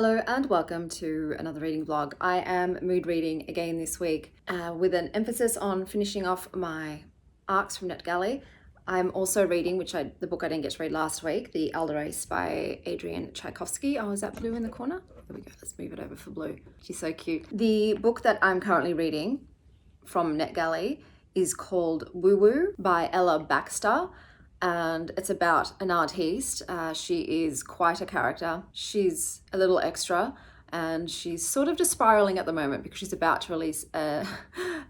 Hello and welcome to another reading vlog. I am mood reading again this week with an emphasis on finishing off my arcs from NetGalley. I'm also reading, the book I didn't get to read last week, The Elder Race by Adrian Tchaikovsky. Oh, is that blue in the corner? There we go, let's move it over for blue. She's so cute. The book that I'm currently reading from NetGalley is called Woo Woo by Ella Baxter. And it's about an artiste. She is quite a character. She's a little extra and she's sort of just spiraling at the moment because she's about to release an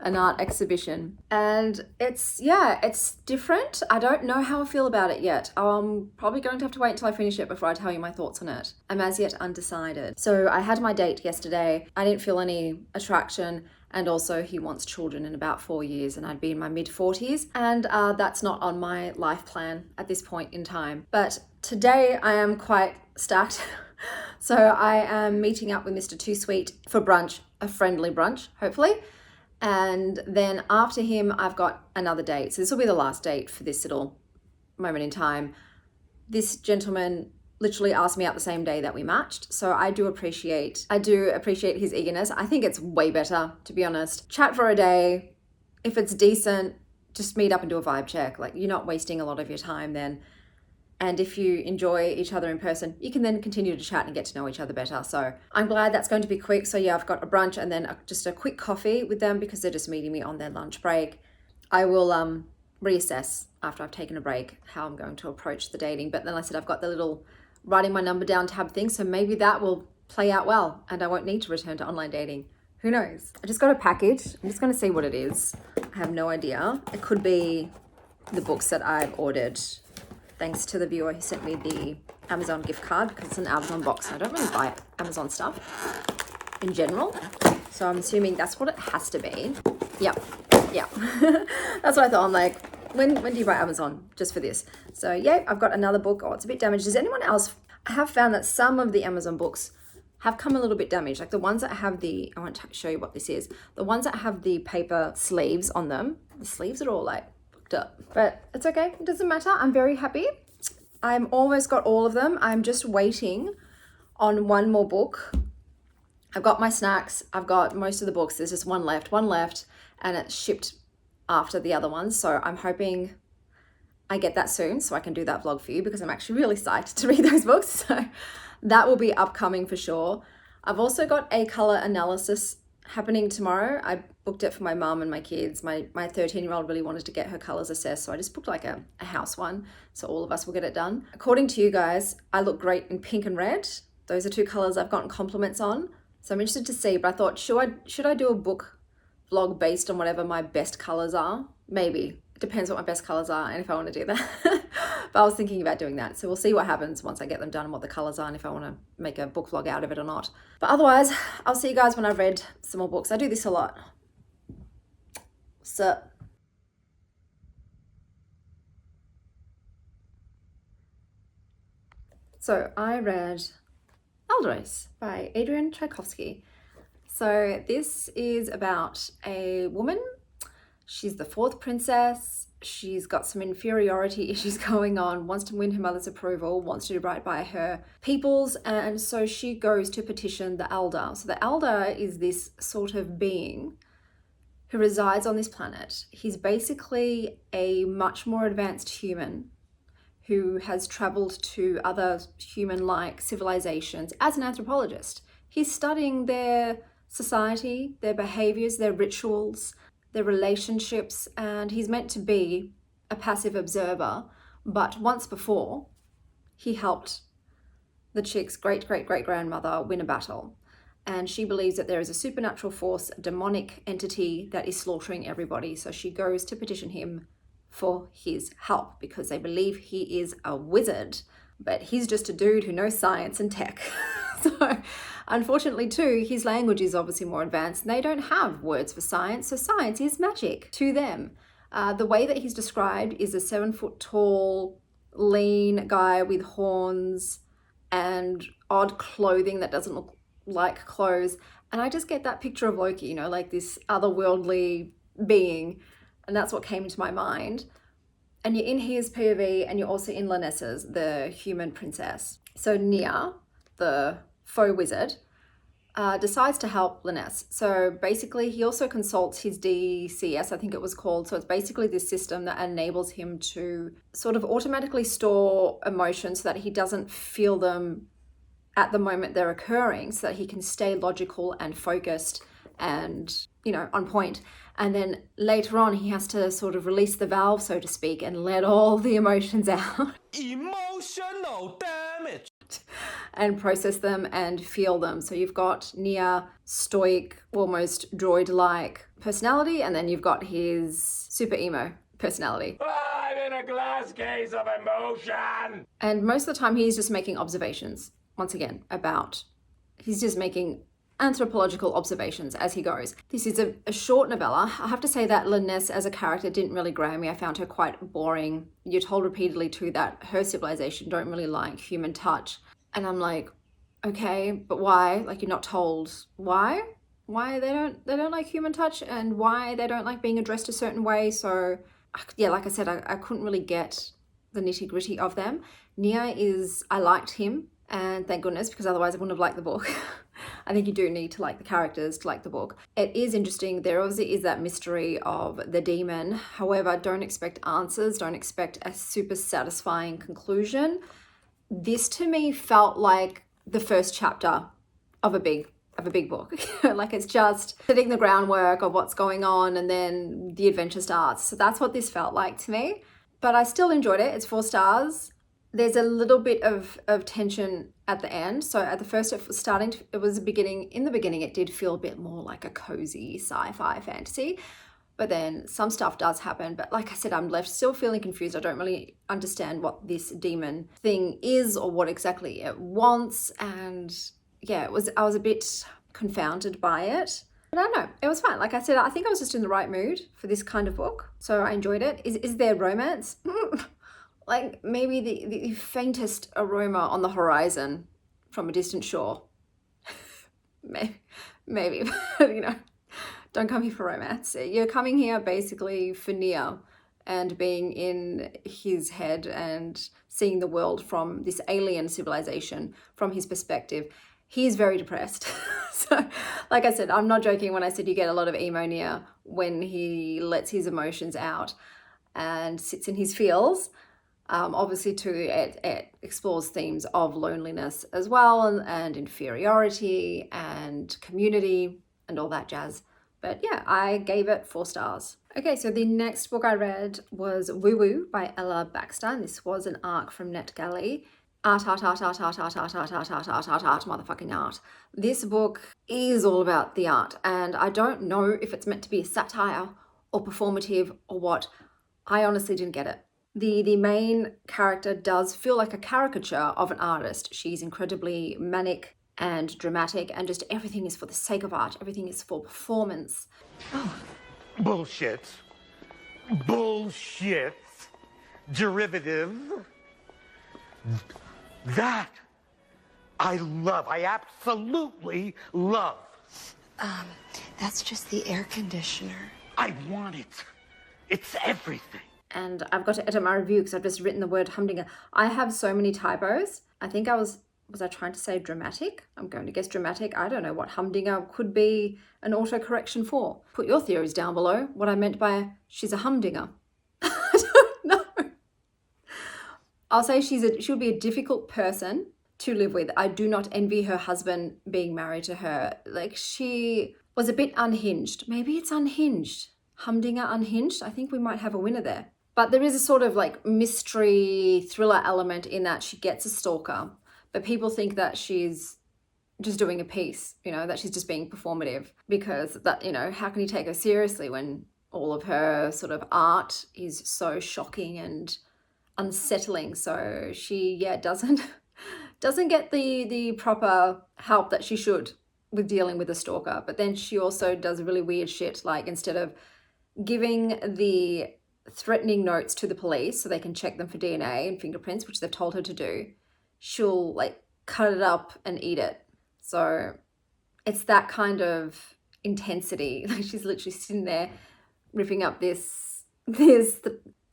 art exhibition. And it's different. I don't know how I feel about it yet. I'm probably going to have to wait until I finish it before I tell you my thoughts on it. I'm as yet undecided. So I had my date yesterday. I didn't feel any attraction. And also he wants children in about 4 years and I'd be in my mid-40s. And that's not on my life plan at this point in time. But today I am quite stacked. So I am meeting up with Mr. Too Sweet for brunch, a friendly brunch, hopefully. And then after him, I've got another date. So this will be the last date for this little moment in time. This gentleman literally asked me out the same day that we matched. So I do appreciate his eagerness. I think it's way better, to be honest. Chat for a day. If it's decent, just meet up and do a vibe check. Like, you're not wasting a lot of your time then. And if you enjoy each other in person, you can then continue to chat and get to know each other better. So I'm glad that's going to be quick. So yeah, I've got a brunch and then just a quick coffee with them because they're just meeting me on their lunch break. I will reassess after I've taken a break how I'm going to approach the dating. But then I said I've got the little writing my number down tab thing, so maybe that will play out well and I won't need to return to online dating. Who knows? I just got a package. I'm just going to see what it is. I have no idea. It could be the books that I've ordered. Thanks to the viewer who sent me the Amazon gift card because it's an Amazon box. I don't really buy Amazon stuff in general. So I'm assuming that's what it has to be. Yep. Yeah. That's what I thought. I'm like, when do you buy Amazon just for this? So yeah, I've got another book. Oh, it's a bit damaged. Does anyone else? I have found that some of the Amazon books have come a little bit damaged. Like the ones that have I want to show you what this is. The ones that have the paper sleeves on them, the sleeves are all like booked up. But it's okay. It doesn't matter. I'm very happy. I'm almost got all of them. I'm just waiting on one more book. I've got my snacks. I've got most of the books. There's just one left, and it's shipped after the other ones. So I'm hoping I get that soon so I can do that vlog for you because I'm actually really psyched to read those books. So that will be upcoming for sure. I've also got a color analysis happening tomorrow. I booked it for my mum and my kids. My 13-year-old really wanted to get her colors assessed. So I just booked like a house one. So all of us will get it done. According to you guys, I look great in pink and red. Those are two colors I've gotten compliments on. So I'm interested to see, but I thought, should I do a book vlog based on whatever my best colors are? Maybe. It depends what my best colors are and if I want to do that. But I was thinking about doing that. So we'll see what happens once I get them done and what the colors are and if I want to make a book vlog out of it or not. But otherwise, I'll see you guys when I've read some more books. I do this a lot. So I read Elder Race by Adrian Tchaikovsky. So this is about a woman. She's the fourth princess. She's got some inferiority issues going on, wants to win her mother's approval, wants to do right by her peoples. And so she goes to petition the Elder. So the Elder is this sort of being who resides on this planet. He's basically a much more advanced human who has traveled to other human-like civilizations as an anthropologist. He's studying their society, their behaviors, their rituals, their relationships, and he's meant to be a passive observer. But once before, he helped the chick's great-great-great-grandmother win a battle. And she believes that there is a supernatural force, a demonic entity that is slaughtering everybody. So she goes to petition him for his help because they believe he is a wizard, but he's just a dude who knows science and tech. So unfortunately too, his language is obviously more advanced and they don't have words for science. So science is magic to them. The way that he's described is a 7-foot tall, lean guy with horns and odd clothing that doesn't look like clothes. And I just get that picture of Loki, like this otherworldly being. And that's what came into my mind. And you're in his POV and you're also in Lanessa's, the human princess. So Nia, the faux wizard, decides to help Linus. So basically he also consults his DCS, I think it was called. So it's basically this system that enables him to sort of automatically store emotions so that he doesn't feel them at the moment they're occurring, so that he can stay logical and focused and, you know, on point. And then later on he has to sort of release the valve, so to speak, and let all the emotions out. Emotional damage. And process them and feel them. So you've got Nia, stoic, almost droid-like personality, and then you've got his super emo personality. I'm in a glass case of emotion. And most of the time he's just making observations, once again, he's just making anthropological observations as he goes. This is a short novella. I have to say that Linus as a character didn't really grab me. I found her quite boring. You're told repeatedly too that her civilization don't really like human touch. And I'm like, okay, but why? Like, you're not told why they don't like human touch and why they don't like being addressed a certain way. So yeah, like I said, I couldn't really get the nitty-gritty of them. Nia I liked him, and thank goodness, because otherwise I wouldn't have liked the book. I think you do need to like the characters to like the book. It is interesting. There obviously is that mystery of the demon. However, don't expect answers. Don't expect a super satisfying conclusion. This to me felt like the first chapter of a big book. Like, it's just setting the groundwork of what's going on and then the adventure starts. So that's what this felt like to me. But I still enjoyed it. It's 4 stars. There's a little bit of tension at the end. So at the first, in the beginning, it did feel a bit more like a cozy sci-fi fantasy. But then some stuff does happen. But like I said, I'm left still feeling confused. I don't really understand what this demon thing is or what exactly it wants. And yeah, I was a bit confounded by it. But I don't know, it was fun. Like I said, I think I was just in the right mood for this kind of book. So I enjoyed it. Is there romance? Like maybe the faintest aroma on the horizon from a distant shore. maybe, but you know, don't come here for romance. You're coming here basically for Nia and being in his head and seeing the world from this alien civilization from his perspective. He's very depressed. So, like I said, I'm not joking when I said you get a lot of emo Nia when he lets his emotions out and sits in his feels. Obviously too, it explores themes of loneliness as well, and inferiority and community and all that jazz. But yeah, I gave it 4 stars. Okay, so the next book I read was Woo Woo by Ella Baxter. And this was an arc from NetGalley. Motherfucking art. This book is all about the art, and I don't know if it's meant to be a satire or performative or what. I honestly didn't get it. The main character does feel like a caricature of an artist. She's incredibly manic and dramatic, and just everything is for the sake of art. Everything is for performance. Oh. Bullshit. Derivative. That I love. I absolutely love. That's just the air conditioner. I want it. It's everything. And I've got to edit my review because I've just written the word humdinger. I have so many typos. I think was I trying to say dramatic? I'm going to guess dramatic. I don't know what humdinger could be an autocorrection for. Put your theories down below. What I meant by she's a humdinger. I don't know. I'll say she'll be a difficult person to live with. I do not envy her husband being married to her. Like, she was a bit unhinged. Maybe it's unhinged. Humdinger unhinged. I think we might have a winner there. But there is a sort of like mystery thriller element in that she gets a stalker, but people think that she's just doing a piece, you know, that she's just being performative, because that, you know, how can you take her seriously when all of her sort of art is so shocking and unsettling? So she, doesn't get the proper help that she should with dealing with a stalker. But then she also does really weird shit, like instead of giving the threatening notes to the police so they can check them for DNA and fingerprints, which they've told her to do, she'll like cut it up and eat it. So it's that kind of intensity. Like, she's literally sitting there ripping up this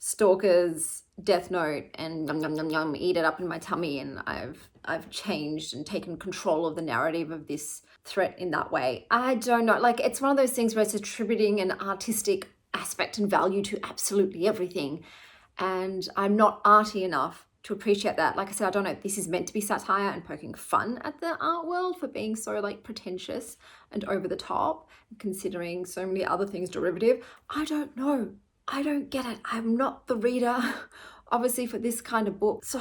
stalker's death note and yum, yum, yum, yum, eat it up in my tummy, and I've changed and taken control of the narrative of this threat in that way. I don't know, like, it's one of those things where it's attributing an artistic aspect and value to absolutely everything, and I'm not arty enough to appreciate that. Like I said, I don't know if this is meant to be satire and poking fun at the art world for being so like pretentious and over the top, considering so many other things derivative. I don't know. I don't get it. I'm not the reader, obviously, for this kind of book. So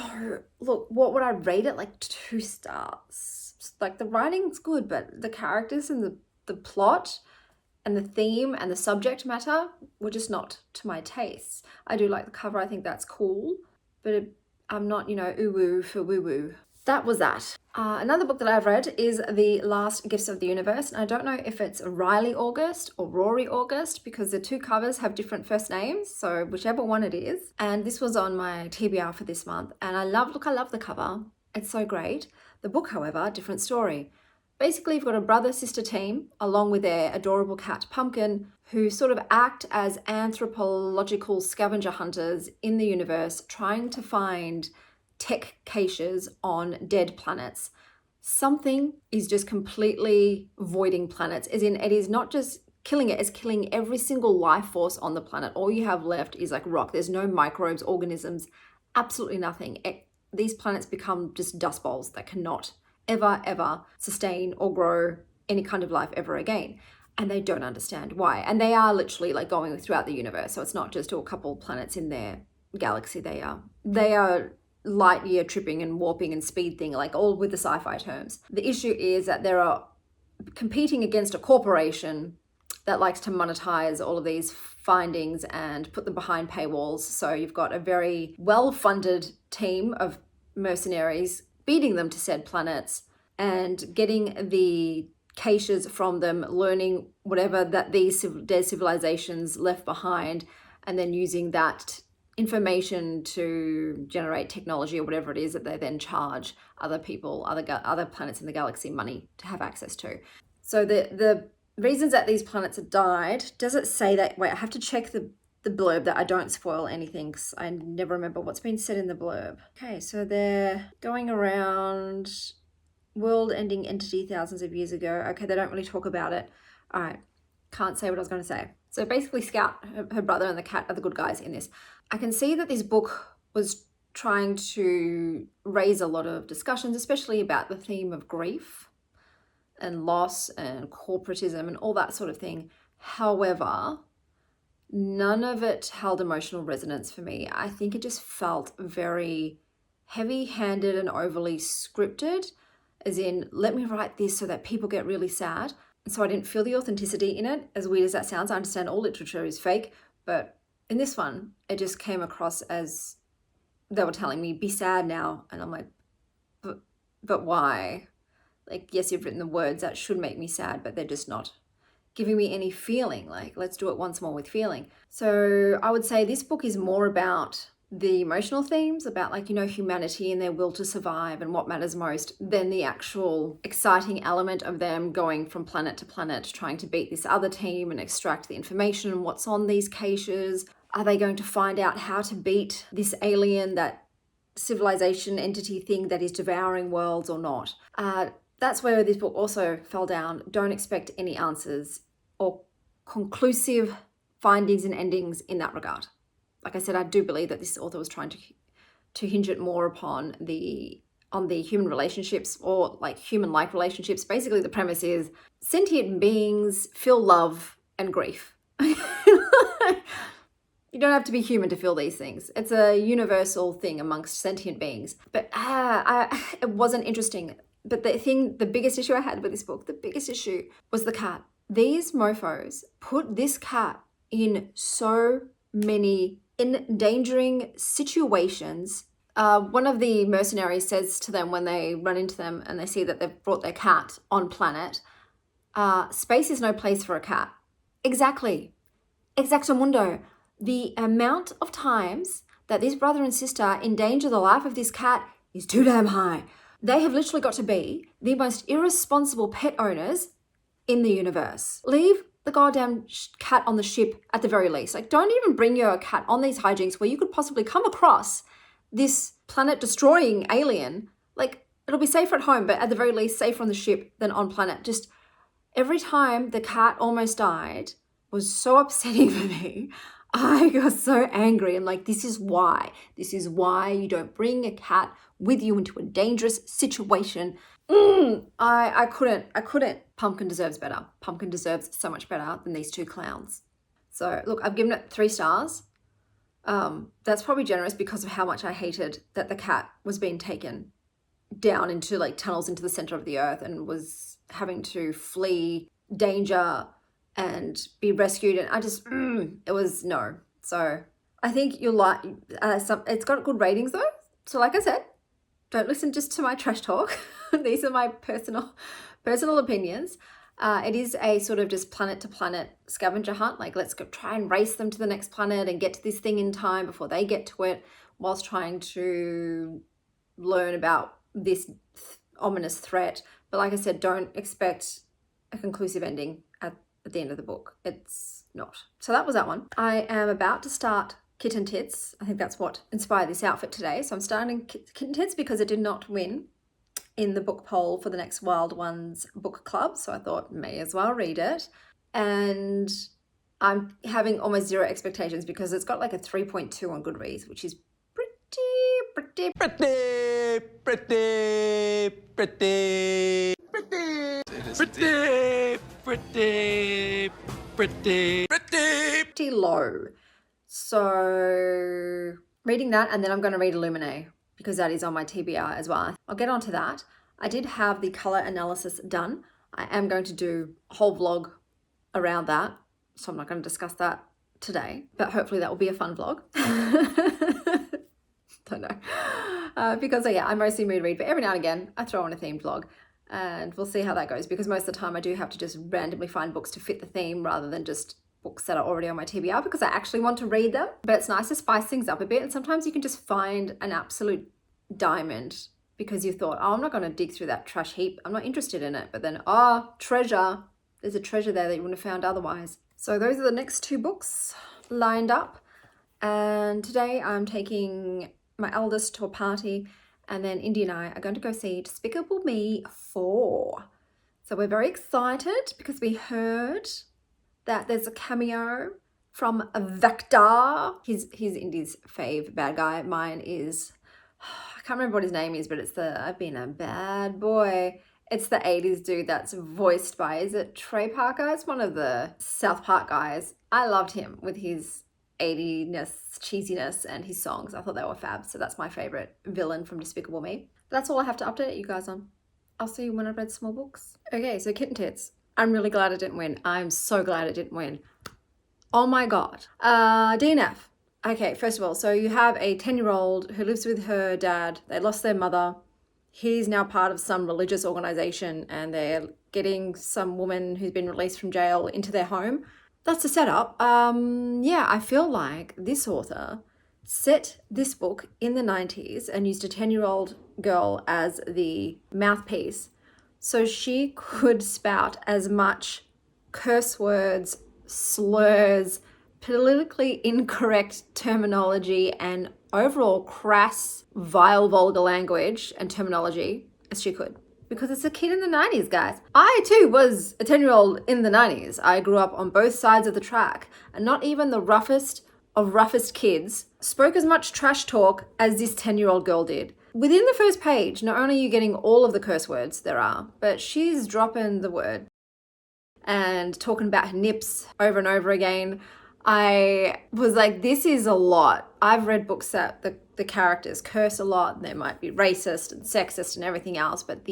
look, what would I rate it? Like 2 stars. Like, the writing's good, but the characters and the plot and the theme and the subject matter were just not to my taste. I do like the cover. I think that's cool, but I'm not, you know, ooh-woo for woo-woo. That was that. Another book that I've read is The Last Gifts of the Universe. And I don't know if it's Riley August or Rory August, because the 2 covers have different first names. So whichever one it is. And this was on my TBR for this month. And I love the cover. It's so great. The book, however, different story. Basically, you've got a brother-sister team along with their adorable cat Pumpkin, who sort of act as anthropological scavenger hunters in the universe, trying to find tech caches on dead planets. Something is just completely voiding planets, as in it is not just killing it, it's killing every single life force on the planet. All you have left is like rock. There's no microbes, organisms, absolutely nothing. These planets become just dust bowls that cannot ever sustain or grow any kind of life ever again. And they don't understand why. And they are literally like going throughout the universe. So it's not just a couple planets in their galaxy. They are light year tripping and warping and speed thing, like all with the sci-fi terms. The issue is that there are competing against a corporation that likes to monetize all of these findings and put them behind paywalls. So you've got a very well-funded team of mercenaries beating them to said planets and getting the caches from them, learning whatever that these dead civilizations left behind, and then using that information to generate technology or whatever it is that they then charge other people, other planets in the galaxy money to have access to. So the reasons that these planets have died, does it say that? Wait, I have to check the blurb that I don't spoil anything, because I never remember what's been said in the blurb. Okay, so they're going around world-ending entity thousands of years ago. Okay, they don't really talk about it. All right, can't say what I was going to say. So basically Scout, her brother, and the cat are the good guys in this. I can see that this book was trying to raise a lot of discussions, especially about the theme of grief and loss and corporatism and all that sort of thing. However, none of it held emotional resonance for me. I think it just felt very heavy-handed and overly scripted, as in, let me write this so that people get really sad. So I didn't feel the authenticity in it, as weird as that sounds. I understand all literature is fake, but in this one, it just came across as they were telling me, be sad now. And I'm like, but why? Like, yes, you've written the words that should make me sad, but they're just not giving me any feeling. Like, let's do it once more with feeling. So I would say this book is more about the emotional themes, about, like, you know, humanity and their will to survive and what matters most, than the actual exciting element of them going from planet to planet, trying to beat this other team and extract the information and what's on these caches. Are they going to find out how to beat this alien, that civilization entity thing that is devouring worlds, or not? That's where this book also fell down. Don't expect any answers or conclusive findings and endings in that regard. Like I said, I do believe that this author was trying to hinge it more upon the human relationships, or like human-like relationships. Basically, the premise is sentient beings feel love and grief. You don't have to be human to feel these things. It's a universal thing amongst sentient beings. But it wasn't interesting. But the biggest issue I had with this book, the biggest issue was the cat. These mofos put this cat in so many endangering situations. One of the mercenaries says to them when they run into them and they see that they've brought their cat on planet, space is no place for a cat. Exactly. Exactamundo. The amount of times that this brother and sister endanger the life of this cat is too damn high. They have literally got to be the most irresponsible pet owners in the universe. Leave the goddamn cat on the ship at the very least. Like, don't even bring your cat on these hijinks where you could possibly come across this planet-destroying alien. Like, it'll be safer at home, but at the very least, safer on the ship than on planet. Just every time the cat almost died was so upsetting for me. I got so angry. I'm like, this is why you don't bring a cat with you into a dangerous situation. I couldn't. Pumpkin deserves better. Pumpkin deserves so much better than these two clowns. So look, I've given it 3 stars. That's probably generous because of how much I hated that the cat was being taken down into like tunnels into the center of the earth and was having to flee danger and be rescued, and I just it was no. So I think you'll like it's got good ratings though, so like I said, don't listen just to my trash talk. These are my personal opinions. It is a sort of just planet to planet scavenger hunt, like let's go try and race them to the next planet and get to this thing in time before they get to it, whilst trying to learn about this ominous threat. But like I said, don't expect a conclusive ending at the end of the book. It's not. So that was that one. I am about to start Kittentits. I think that's what inspired this outfit today. So I'm starting Kittentits because it did not win in the book poll for the next Wild Ones book club. So I thought may as well read it. And I'm having almost 0 expectations because it's got like a 3.2 on Goodreads, which is pretty. Pretty low. So reading that, and then I'm going to read Illuminae because that is on my TBR as well. I'll get onto that. I did have the color analysis done. I am going to do a whole vlog around that, so I'm not going to discuss that today, but hopefully that will be a fun vlog. Don't know. Because yeah, I mostly mood read, but every now and again I throw on a themed vlog, and we'll see how that goes, because most of the time I do have to just randomly find books to fit the theme rather than just books that are already on my TBR because I actually want to read them. But it's nice to spice things up a bit, and sometimes you can just find an absolute diamond because you thought, oh, I'm not going to dig through that trash heap, I'm not interested in it, but then treasure, there's a treasure there that you wouldn't have found otherwise. So those are the next 2 books lined up, and today I'm taking my eldest to a party, and then Indy and I are going to go see Despicable Me 4. So we're very excited because we heard that there's a cameo from Vector. He's Indy's fave bad guy. Mine is, I can't remember what his name is, but it's I've been a bad boy. It's the 80s dude that's voiced by, is it Trey Parker? It's one of the South Park guys. I loved him with his 80ness, cheesiness, and his songs. I thought they were fab. So that's my favorite villain from Despicable Me. That's all I have to update you guys on. I'll see you when I've read some more books. Okay, so Kittentits. I'm really glad it didn't win. I'm so glad it didn't win. Oh my God. DNF. Okay, first of all, so you have a 10-year-old who lives with her dad. They lost their mother. He's now part of some religious organization, and they're getting some woman who's been released from jail into their home. That's the setup. Yeah, I feel like this author set this book in the 90s and used a 10-year-old girl as the mouthpiece so she could spout as much curse words, slurs, politically incorrect terminology, and overall crass, vile, vulgar language and terminology as she could. Because it's a kid in the 90s, guys. I too was a 10-year-old in the 90s. I grew up on both sides of the track, and not even the roughest of roughest kids spoke as much trash talk as this 10-year-old girl did. Within the first page, not only are you getting all of the curse words there are, but she's dropping the word and talking about her nips over and over again. I was like, this is a lot. I've read books that the characters curse a lot. They might be racist and sexist and everything else, but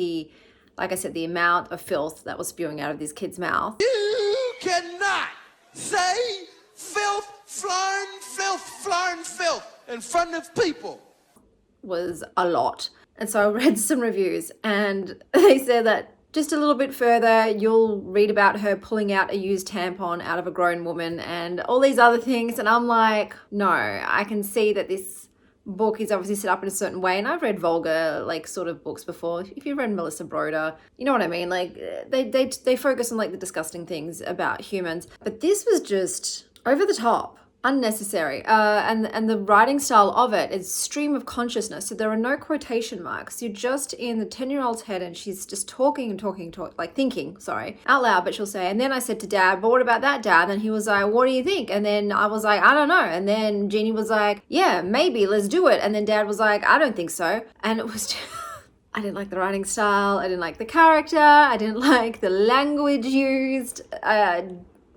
like I said, the amount of filth that was spewing out of this kid's mouth. You cannot say filth, flarn filth in front of people. Was a lot. And so I read some reviews, and they said that just a little bit further, you'll read about her pulling out a used tampon out of a grown woman and all these other things. And I'm like, no, I can see that this book is obviously set up in a certain way, and I've read vulgar like sort of books before. If you've read Melissa Broder, you know what I mean. Like they focus on like the disgusting things about humans, but this was just over the top, unnecessary, and the writing style of it is stream of consciousness. So there are no quotation marks. You're just in the 10-year-old's head, and she's just talking, like thinking, sorry, out loud. But she'll say, and then I said to Dad, but what about that, Dad? And he was like, what do you think? And then I was like, I don't know. And then Jeannie was like, yeah, maybe, let's do it. And then Dad was like, I don't think so. And it was just, I didn't like the writing style. I didn't like the character. I didn't like the language used.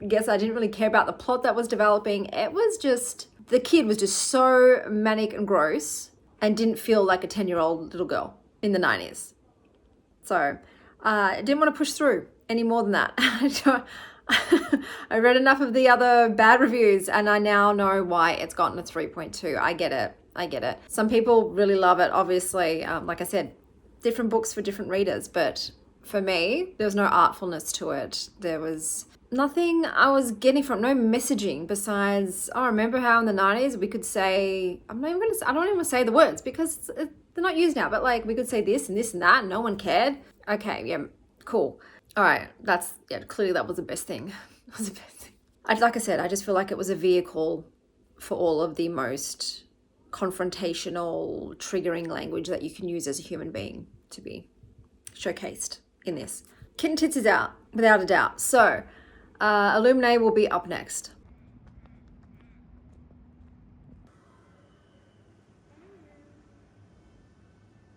Guess I didn't really care about the plot that was developing. It was just, the kid was just so manic and gross and didn't feel like a 10-year-old little girl in the 90s. So I didn't want to push through any more than that. I read enough of the other bad reviews, and I now know why it's gotten a 3.2. I get it. Some people really love it, obviously. Like I said, different books for different readers, but for me, there was no artfulness to it. There was nothing I was getting from, no messaging besides, oh, remember how in the 90s we could say, I don't even want to say the words because they're not used now, but like we could say this and this and that and no one cared. Okay, yeah, cool. All right, clearly that was the best thing. It was the best thing. Like I said, I just feel like it was a vehicle for all of the most confrontational, triggering language that you can use as a human being to be showcased in this. Kittentits is out, without a doubt. So, Illuminae will be up next.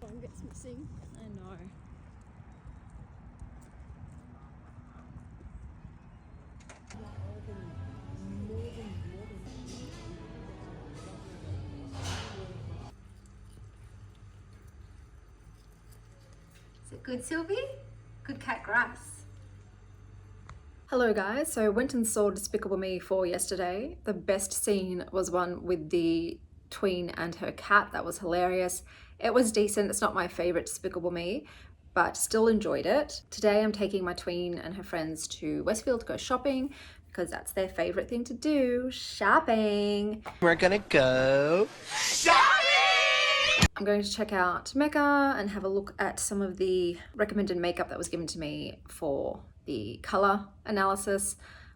Phone gets missing. I know. Is it good, Sylvie? Good cat grass. Hello guys, so went and saw Despicable Me 4 yesterday. The best scene was one with the tween and her cat. That was hilarious. It was decent. It's not my favorite Despicable Me, but still enjoyed it. Today I'm taking my tween and her friends to Westfield to go shopping because that's their favorite thing to do, shopping. We're gonna go I'm going to check out Mecca and have a look at some of the recommended makeup that was given to me for the color analysis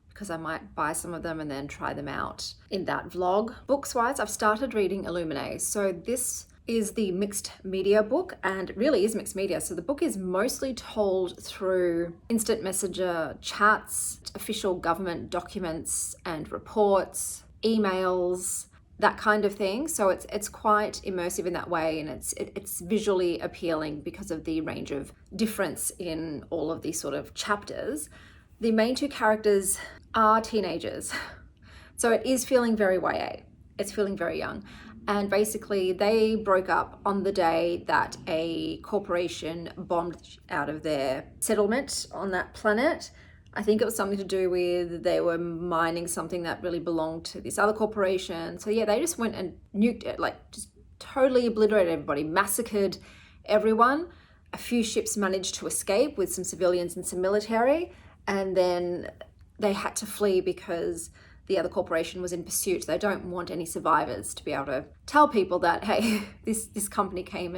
because I might buy some of them and then try them out in that vlog. Books wise, I've started reading Illuminae. So this is the mixed media book, and it really is mixed media. So the book is mostly told through instant messenger chats, official government documents and reports, emails, that kind of thing. So it's quite immersive in that way, and it's visually appealing because of the range of difference in all of these sort of chapters. The main two characters are teenagers, so it is feeling very YA. It's feeling very young, and basically they broke up on the day that a corporation bombed out of their settlement on that planet. I think it was something to do with they were mining something that really belonged to this other corporation. So yeah, they just went and nuked it, like just totally obliterated everybody, massacred everyone. A few ships managed to escape with some civilians and some military, and then they had to flee because the other corporation was in pursuit. They don't want any survivors to be able to tell people that, hey, this company came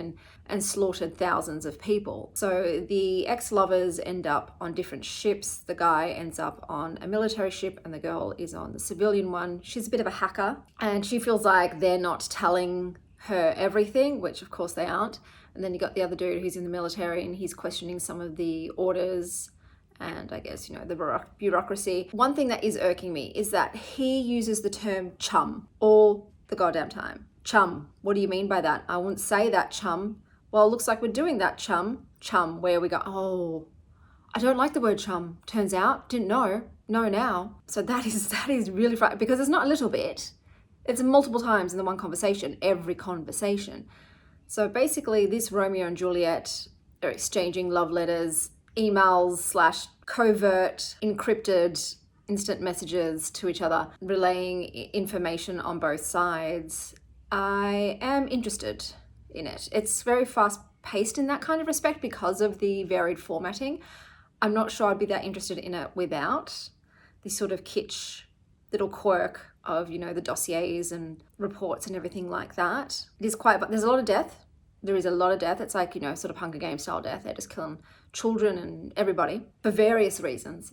and slaughtered thousands of people. So the ex-lovers end up on different ships. The guy ends up on a military ship and the girl is on the civilian one. She's a bit of a hacker and she feels like they're not telling her everything, which of course they aren't. And then you got the other dude who's in the military and he's questioning some of the orders and I guess, you know, the bureaucracy. One thing that is irking me is that he uses the term chum all the goddamn time. Chum, what do you mean by that? I wouldn't say that, chum. Well, it looks like we're doing that, chum. Chum, where we go, oh, I don't like the word chum. Turns out, didn't know now. So that is really frightening because it's not a little bit. It's multiple times in the one conversation, every conversation. So basically this Romeo and Juliet are exchanging love letters, emails / covert, encrypted instant messages to each other, relaying information on both sides. I am interested in it. It's very fast paced in that kind of respect because of the varied formatting. I'm not sure I'd be that interested in it without the sort of kitsch little quirk of, you know, the dossiers and reports and everything like that. It is quite, but there's a lot of death. There is a lot of death. It's like, you know, sort of Hunger Games style death. They're just killing children and everybody for various reasons.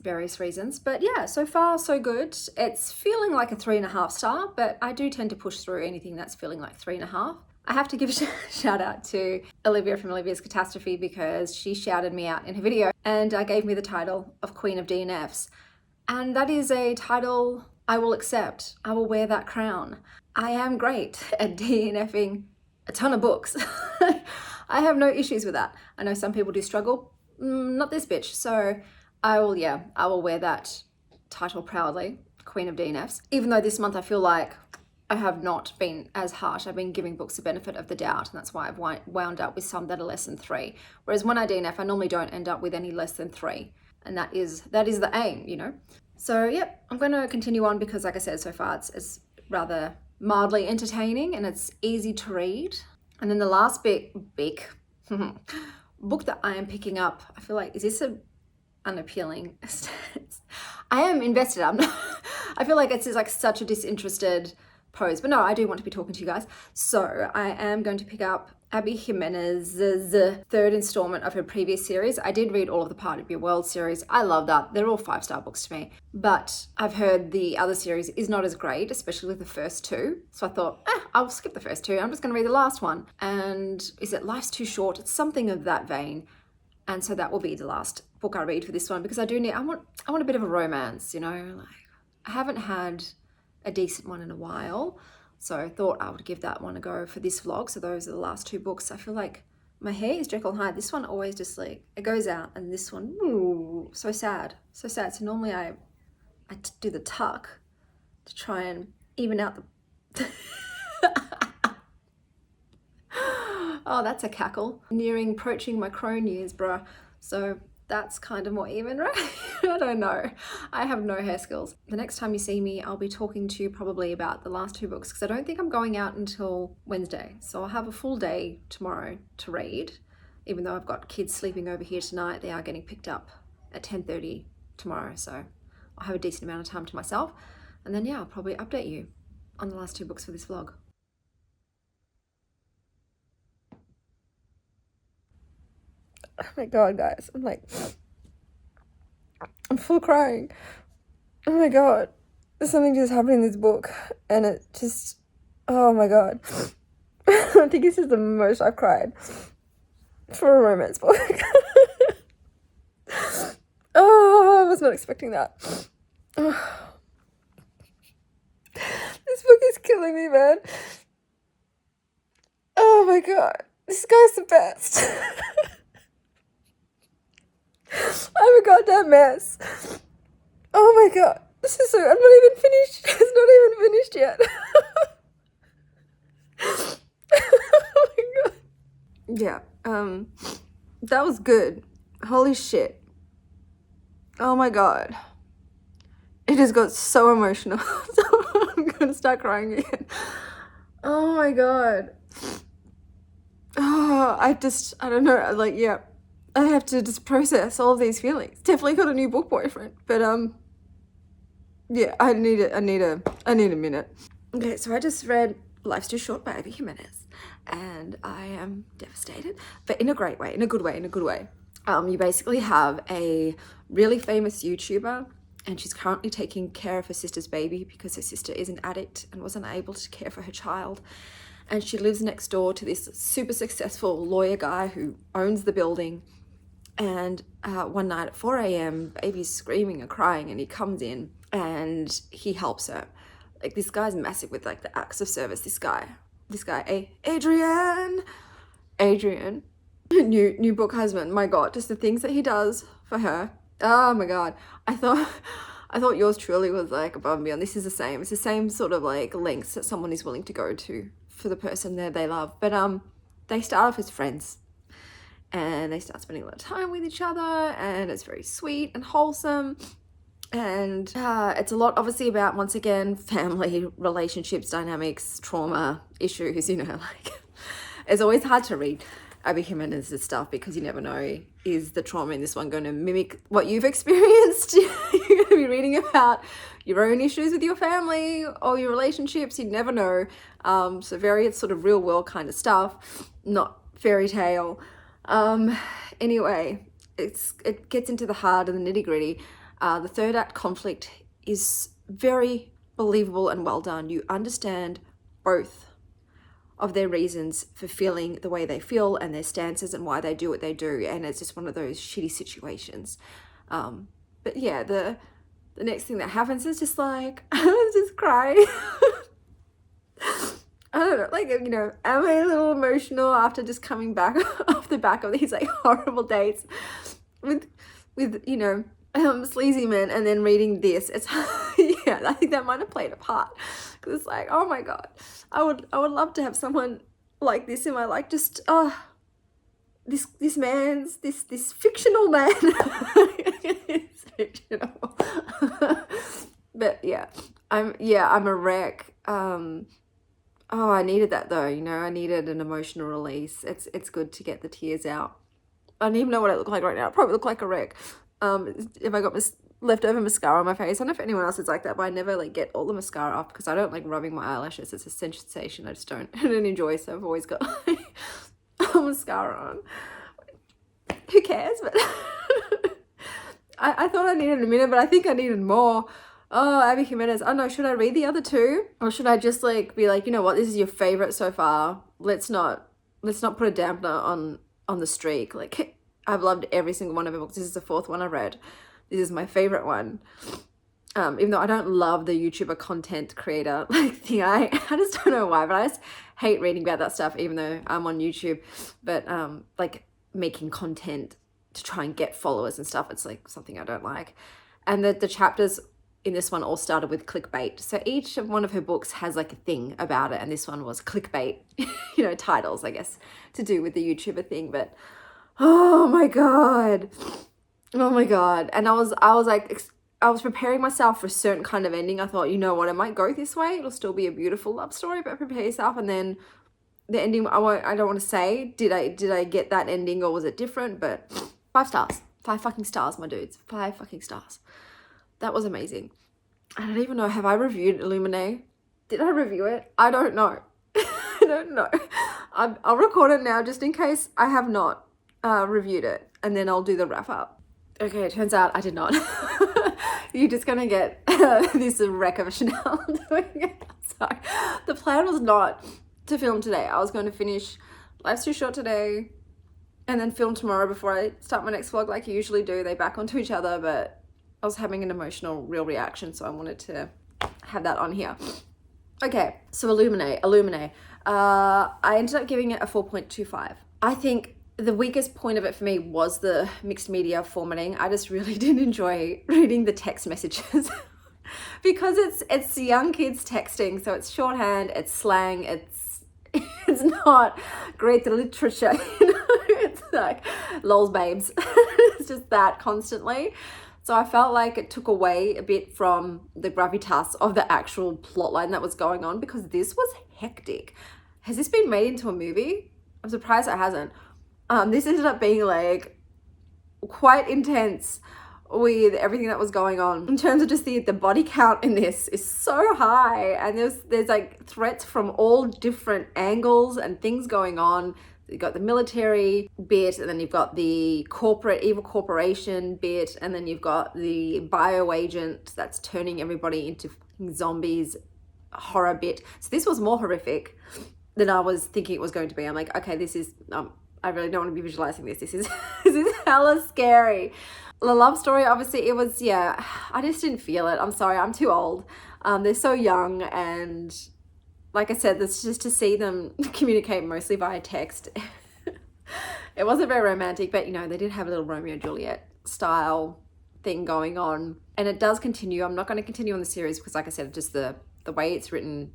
But yeah, so far so good. It's feeling like a 3.5 star, but I do tend to push through anything that's feeling like 3.5. I have to give a shout out to Olivia from Olivia's Catastrophe, because she shouted me out in her video and gave me the title of Queen of DNFs. And that is a title I will accept. I will wear that crown. I am great at DNFing a ton of books. I have no issues with that. I know some people do struggle. Not this bitch. So I will wear that title proudly, Queen of DNFs. Even though this month I feel like I have not been as harsh. I've been giving books the benefit of the doubt, and that's why I've wound up with some that are less than 3. Whereas when I DNF, I normally don't end up with any less than 3. And that is the aim, you know? So yep, I'm going to continue on because, like I said, so far it's rather mildly entertaining and it's easy to read. And then the last big book that I am picking up, I feel like, is this an unappealing stance? I am invested. I feel like it's just like such a disinterested pose, but no, I do want to be talking to you guys. So I am going to pick up Abby Jimenez's 3rd installment of her previous series. I did read all of the Part of Your World series. I love that. They're all 5-star books to me, but I've heard the other series is not as great, especially with the first 2. So I thought, I'll skip the first 2. I'm just going to read the last one. And is it Life's Too Short? It's something of that vein. And so that will be the last book I read for this one, because I want a bit of a romance, you know, like I haven't had a decent one in a while. So I thought I would give that one a go for this vlog. So those are the last 2 books. I feel like my hair is Jekyll and Hyde. This one always just like, it goes out, and this one, ooh, so sad. So normally I do the tuck to try and even out the... Oh, that's a cackle. Approaching my crone years, bruh. So that's kind of more even, right? I don't know. I have no hair skills. The next time you see me, I'll be talking to you probably about the last 2 books, because I don't think I'm going out until Wednesday. So I'll have a full day tomorrow to read. Even though I've got kids sleeping over here tonight, they are getting picked up at 10:30 tomorrow. So I'll have a decent amount of time to myself. And then, yeah, I'll probably update you on the last 2 books for this vlog. Oh my god, guys, I'm full crying. Oh my god, there's something just happened in this book, and it just, oh my god. I think this is the most I've cried for a romance book. Oh, I was not expecting that. Oh. This book is killing me, man. Oh my god, this guy's the best. I'm a goddamn mess. Oh my god. This is so... I'm not even finished. It's not even finished yet. Oh my god. Yeah. That was good. Holy shit. Oh my god. It just got so emotional. So I'm gonna start crying again. Oh my god. Oh, I don't know. Like, yeah. I have to just process all of these feelings. Definitely got a new book boyfriend, but yeah, I need a minute. Okay, so I just read Life's Too Short by Abby Jimenez, and I am devastated, but in a great way, in a good way. You basically have a really famous YouTuber, and she's currently taking care of her sister's baby because her sister is an addict and wasn't able to care for her child. And she lives next door to this super successful lawyer guy who owns the building. And one night at 4 a.m, baby's screaming and crying, and he comes in and he helps her. Like, this guy's massive with like the acts of service. This guy, Adrian, new book husband. My god, just the things that he does for her. Oh my god, I thought yours truly was like above and beyond. This is the same. It's the same sort of like lengths that someone is willing to go to for the person that they love. But they start off as friends, and they start spending a lot of time with each other, and it's very sweet and wholesome. And it's a lot, obviously, about, once again, family, relationships, dynamics, trauma, issues, you know, like, it's always hard to read Abby Jimenez's stuff, because you never know, is the trauma in this one going to mimic what you've experienced? You're going to be reading about your own issues with your family or your relationships. You never know. So very sort of real world kind of stuff, not fairy tale. Anyway, it gets into the heart and the nitty gritty. The third act conflict is very believable and well done. You understand both of their reasons for feeling the way they feel and their stances and why they do what they do, and it's just one of those shitty situations. But yeah, the next thing that happens is just like, I was just crying. I don't know, like, you know, am I a little emotional after just coming back off the back of these like horrible dates with you know, sleazy men, and then reading this? It's yeah, I think that might have played a part, because it's like, oh my god, I would love to have someone like this in my life. Just this fictional man. It's fictional. But yeah, I'm a wreck. Oh, I needed that though, you know, I needed an emotional release. It's good to get the tears out. I don't even know what I look like right now. I probably look like a wreck. If I got leftover mascara on my face. I don't know if anyone else is like that, but I never like get all the mascara off because I don't like rubbing my eyelashes. It's a sensation I just don't enjoy, so I've always got like mascara on. Who cares? But I thought I needed a minute, but I think I needed more. Oh, Abby Jimenez. I don't know, should I read the other two? Or should I just like be like, you know what, this is your favorite so far. Let's not put a dampener on the streak. Like, I've loved every single one of her books. This is the fourth one I read. This is my favorite one. Even though I don't love the YouTuber content creator like thing, I just don't know why, but I just hate reading about that stuff, even though I'm on YouTube. But like making content to try and get followers and stuff, it's like something I don't like. And the chapters in this one all started with clickbait. So each of one of her books has like a thing about it, and this one was clickbait, you know, titles, I guess, to do with the YouTuber thing. But oh my god, and I was like, I was preparing myself for a certain kind of ending. I thought, you know what, it might go this way, it'll still be a beautiful love story, but prepare yourself. And then the ending, I don't want to say, did I get that ending or was it different? But 5 stars, 5 fucking stars, my dudes, 5 fucking stars. That was amazing. I don't even know, have I reviewed Illuminae? Did I review it? I don't know. I don't know. I'll record it now just in case I have not reviewed it, and then I'll do the wrap up. Okay, it turns out I did not. You're just gonna get this wreck of a Chanel doing it. Sorry. The plan was not to film today. I was going to finish Life's Too Short today and then film tomorrow before I start my next vlog like I usually do. They back onto each other, but I was having an emotional real reaction, so I wanted to have that on here. Okay, so Illuminae. I ended up giving it a 4.25. I think the weakest point of it for me was the mixed media formatting. I just really didn't enjoy reading the text messages because it's young kids texting, so it's shorthand, it's slang, it's not great literature, you know? It's like lols babes. It's just that constantly. So I felt like it took away a bit from the gravitas of the actual plotline that was going on, because this was hectic. Has this been made into a movie? I'm surprised it hasn't. This ended up being like quite intense with everything that was going on. In terms of just the body count in this is so high, and there's like threats from all different angles and things going on. You've got the military bit, and then you've got the evil corporation bit, and then you've got the bio agent that's turning everybody into zombies horror bit. So this was more horrific than I was thinking it was going to be. I'm like, okay, this is, I really don't want to be visualizing this. This is hella scary. The love story, obviously, it was, yeah, I just didn't feel it. I'm sorry, I'm too old. They're so young, and like I said, this just to see them communicate mostly via text. It wasn't very romantic, but you know, they did have a little Romeo and Juliet style thing going on. And it does continue. I'm not going to continue on the series because, like I said, just the way it's written,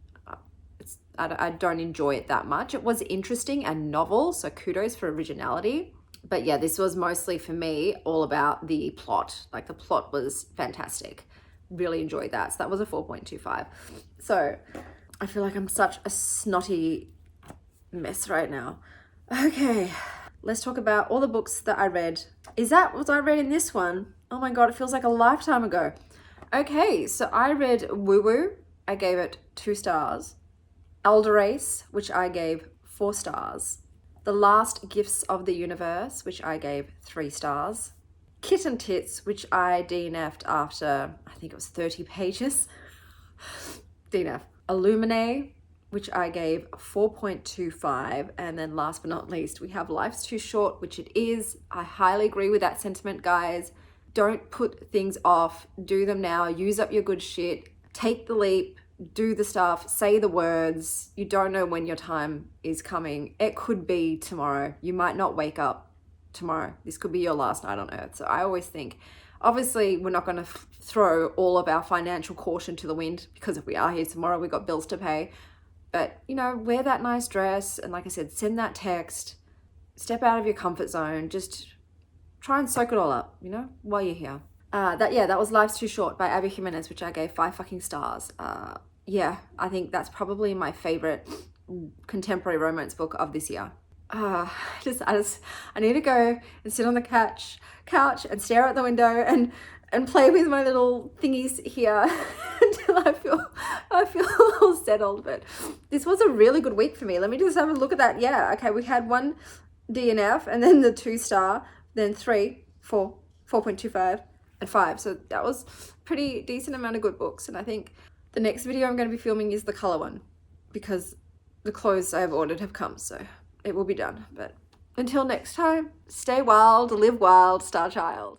I don't enjoy it that much. It was interesting and novel, so kudos for originality. But yeah, this was mostly for me all about the plot. Like the plot was fantastic. Really enjoyed that. So that was a 4.25. So I feel like I'm such a snotty mess right now. Okay, let's talk about all the books that I read. Is that what I read in this one? Oh my god, it feels like a lifetime ago. Okay, so I read Woo Woo. I gave it 2 stars. Elder Race, which I gave 4 stars. The Last Gifts of the Universe, which I gave 3 stars. Kittentits, which I DNF'd after, I think it was 30 pages. DNF. Illuminae, which I gave 4.25. And then last but not least, we have Life's Too Short, which it is. I highly agree with that sentiment, guys. Don't put things off. Do them now. Use up your good shit. Take the leap. Do the stuff. Say the words. You don't know when your time is coming. It could be tomorrow. You might not wake up tomorrow. This could be your last night on earth. So I always think, obviously, we're not going to throw all of our financial caution to the wind, because if we are here tomorrow, we've got bills to pay. But, you know, wear that nice dress. And like I said, send that text. Step out of your comfort zone. Just try and soak it all up, you know, while you're here. That was Life's Too Short by Abby Jimenez, which I gave 5 fucking stars. Yeah, I think that's probably my favorite contemporary romance book of this year. I need to go and sit on the couch and stare out the window and play with my little thingies here until I feel all settled. But this was a really good week for me. Let me just have a look at that. Yeah, okay, we had 1 DNF and then the 2 star, then 3, 4, 4.25 and 5. So that was pretty decent amount of good books. And I think the next video I'm going to be filming is the colour one, because the clothes I've ordered have come, so it will be done. But until next time, stay wild, live wild, star child.